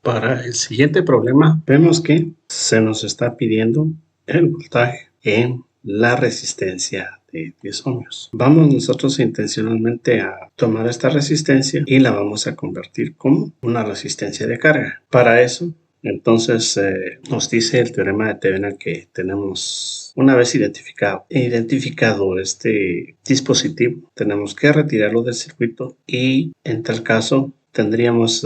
Para el siguiente problema, vemos que se nos está pidiendo el voltaje en la resistencia de 10 ohmios. Vamos nosotros intencionalmente a tomar esta resistencia y la vamos a convertir como una resistencia de carga. Para eso, entonces nos dice el teorema de Thevenin que tenemos, una vez identificado este dispositivo, tenemos que retirarlo del circuito y en tal caso tendríamos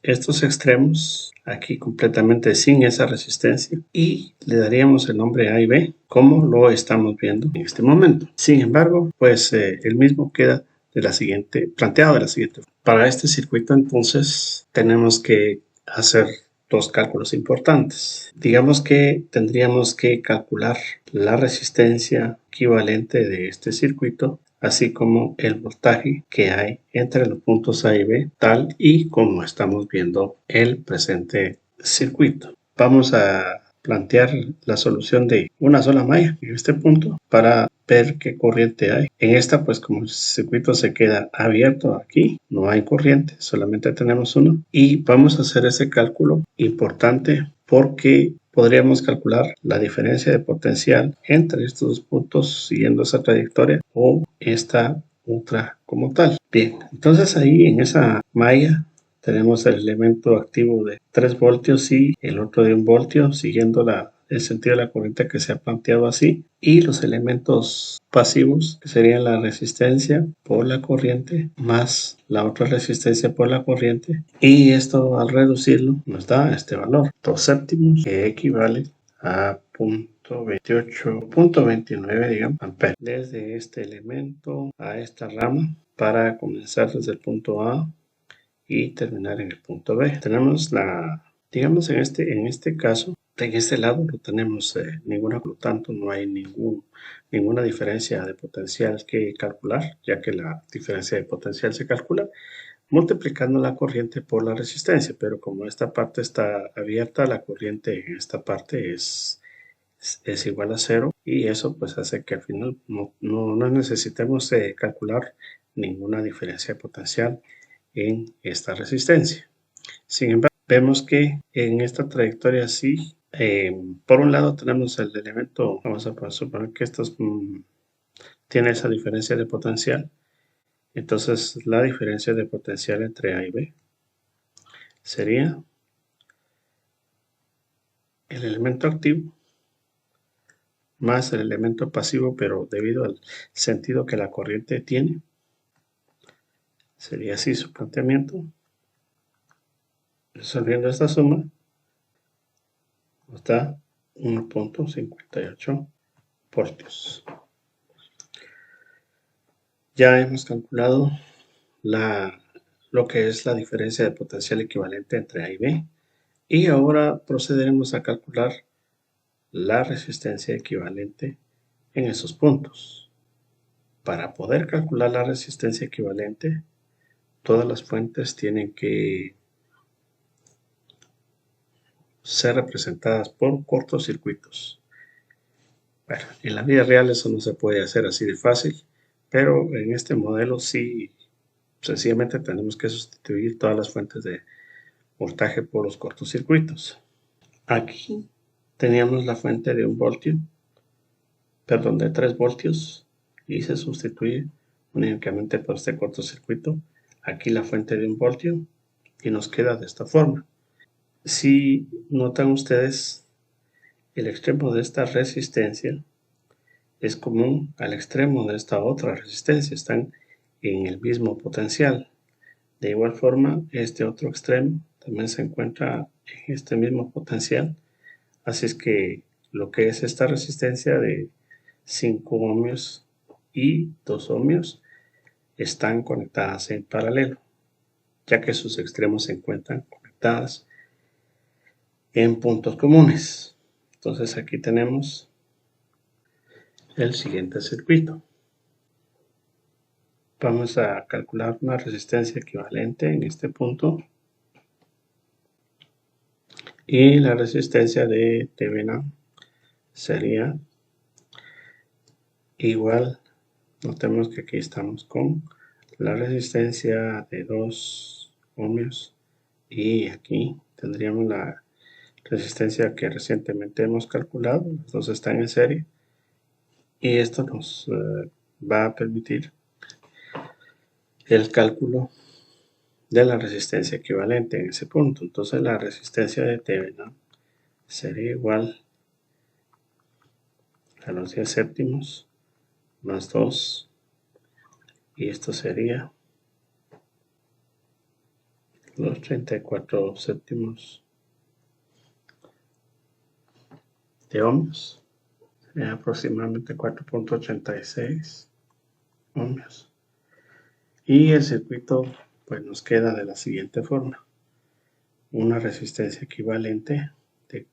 estos extremos aquí completamente sin esa resistencia y le daríamos el nombre A y B como lo estamos viendo en este momento. Sin embargo, pues el mismo queda planteado de la siguiente forma. Para este circuito entonces tenemos que hacer dos cálculos importantes. Digamos que tendríamos que calcular la resistencia equivalente de este circuito, así como el voltaje que hay entre los puntos A y B, tal y como estamos viendo el presente circuito. Vamos a plantear la solución de una sola malla en este punto para ver qué corriente hay. En esta, pues como el circuito se queda abierto aquí, no hay corriente, solamente tenemos uno. Y vamos a hacer ese cálculo importante porque podríamos calcular la diferencia de potencial entre estos dos puntos siguiendo esa trayectoria o esta otra como tal. Bien, entonces ahí en esa malla tenemos el elemento activo de 3 voltios y el otro de 1 voltio siguiendo el sentido de la corriente que se ha planteado así, y los elementos pasivos que serían la resistencia por la corriente más la otra resistencia por la corriente, y esto al reducirlo nos da este valor 2 séptimos, que equivale a 0.28.29 digamos amperes desde este elemento a esta rama para comenzar desde el punto A y terminar en el punto B. Tenemos digamos en este caso, en este lado no tenemos ninguna, por lo tanto no hay ninguna diferencia de potencial que calcular, ya que la diferencia de potencial se calcula multiplicando la corriente por la resistencia, pero como esta parte está abierta, la corriente en esta parte es igual a 0 y eso pues hace que al final no necesitemos calcular ninguna diferencia de potencial en esta resistencia. Sin embargo, vemos que en esta trayectoria sí, por un lado tenemos el elemento, vamos a suponer que esto tiene esa diferencia de potencial, entonces la diferencia de potencial entre A y B sería el elemento activo más el elemento pasivo, pero debido al sentido que la corriente tiene, sería así su planteamiento. Resolviendo esta suma, nos da 1.58 voltios. Ya hemos calculado lo que es la diferencia de potencial equivalente entre A y B, y ahora procederemos a calcular la resistencia equivalente en esos puntos. Para poder calcular la resistencia equivalente, todas las fuentes tienen que ser representadas por cortocircuitos. Bueno, en la vida real eso no se puede hacer así de fácil, pero en este modelo sí, sencillamente tenemos que sustituir todas las fuentes de voltaje por los cortocircuitos. Aquí teníamos la fuente de 1 voltio, perdón, de 3 voltios, y se sustituye únicamente por este cortocircuito. Aquí la fuente de 1 voltio y nos queda de esta forma. Si notan ustedes, el extremo de esta resistencia es común al extremo de esta otra resistencia, están en el mismo potencial. De igual forma, este otro extremo también se encuentra en este mismo potencial, así es que lo que es esta resistencia de 5 ohmios y 2 ohmios están conectadas en paralelo, ya que sus extremos se encuentran conectadas en puntos comunes. Entonces aquí tenemos el siguiente circuito. Vamos a calcular una resistencia equivalente en este punto y la resistencia de Thevenin sería igual. Notemos que aquí estamos con la resistencia de 2 ohmios y aquí tendríamos la resistencia que recientemente hemos calculado, los dos están en serie, y esto nos va a permitir el cálculo de la resistencia equivalente en ese punto. Entonces la resistencia de Thevenin sería igual a los 10 séptimos más 2, y esto sería los 34 séptimos de ohmios, aproximadamente 4.86 ohmios. Y el circuito pues nos queda de la siguiente forma: una resistencia equivalente de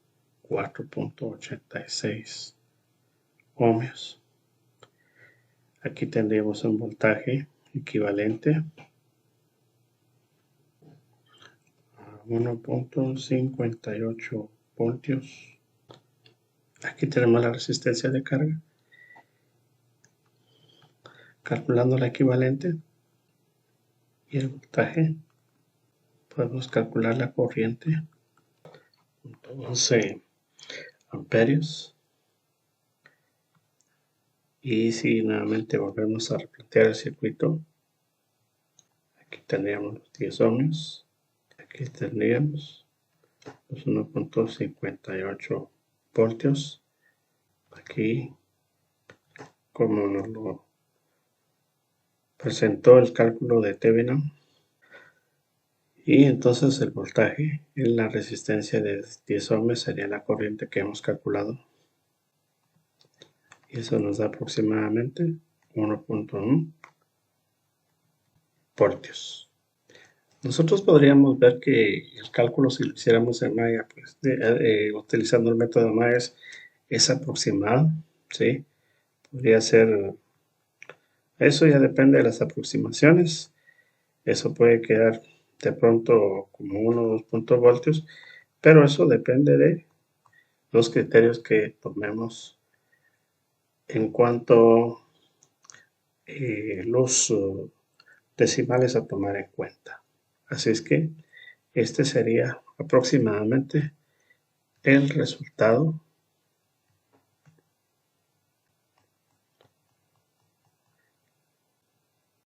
4.86 ohmios. Aquí tendríamos un voltaje equivalente a 1.58 voltios. Aquí tenemos la resistencia de carga. Calculando la equivalente y el voltaje, podemos calcular la corriente, 11 amperios. Y si nuevamente volvemos a replantear el circuito, aquí tendríamos los 10 ohmios, aquí tendríamos los 1.58 voltios, aquí como nos lo presentó el cálculo de Thevenin, y entonces el voltaje en la resistencia de 10 ohmios sería la corriente que hemos calculado, y eso nos da aproximadamente 1.1 voltios. Nosotros podríamos ver que el cálculo, si lo hiciéramos en malla, pues utilizando el método de Maya, es aproximado, ¿sí? Podría ser, eso ya depende de las aproximaciones, eso puede quedar de pronto como 1 o 2 voltios, pero eso depende de los criterios que tomemos en cuanto a los decimales a tomar en cuenta. Así es que este sería aproximadamente el resultado